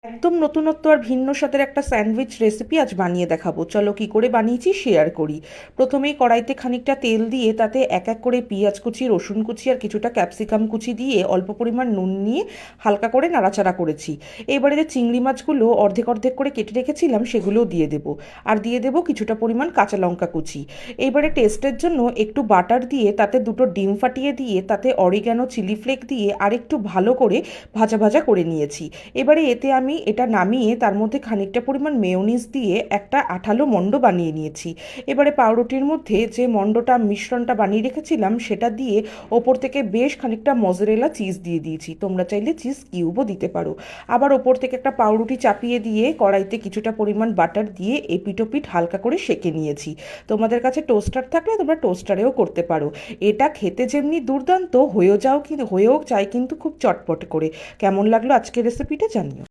একদম নতুনত্ব আর ভিন্ন স্বাদের একটা স্যান্ডউইচ রেসিপি আজ বানিয়ে দেখাবো। চলো কি করে বানিয়েছি শেয়ার করি। প্রথমেই কড়াইতে খানিকটা তেল দিয়ে তাতে এক এক করে পেঁয়াজ কুচি, রসুন কুচি আর কিছুটা ক্যাপসিকাম কুচি দিয়ে অল্প পরিমাণ নুন নিয়ে হালকা করে নাড়াচাড়া করেছি। এবারে যে চিংড়ি মাছগুলো অর্ধেক অর্ধেক করে কেটে রেখেছিলাম সেগুলোও দিয়ে দেবো। আর দিয়ে দেবো কিছুটা পরিমাণ কাঁচা লঙ্কা কুচি। এবারে টেস্টের জন্য একটু বাটার দিয়ে তাতে দুটো ডিম ফাটিয়ে দিয়ে তাতে অরিগ্যানো, চিলি ফ্লেক দিয়ে আর একটু ভালো করে ভাজা ভাজা করে নিয়েছি। এবারে এতে আমি এটা নামিয়ে তার মধ্যে খানিকটা পরিমাণ মেয়োনিজ দিয়ে একটা আঠালো মণ্ড বানিয়ে নিয়েছি। এবারে পাউরুটির মধ্যে যে মণ্ডটা মিশ্রণটা বানিয়ে রেখেছিলাম সেটা দিয়ে ওপর থেকে বেশ খানিকটা মজরেলা চিজ দিয়ে দিয়েছি। তোমরা চাইলে চিজ কিউবও দিতে পারো। আবার ওপর থেকে একটা পাউরুটি চাপিয়ে দিয়ে কড়াইতে কিছুটা পরিমাণ বাটার দিয়ে এপিটোপিট হালকা করে সেঁকে নিয়েছি। তোমাদের কাছে টোস্টার থাকলে তোমরা টোস্টারেও করতে পারো। এটা খেতে যেমনি দুর্দান্ত হয়েও যায় কিন্তু খুব চটপট করে। কেমন লাগলো আজকের রেসিপিটা জানিও।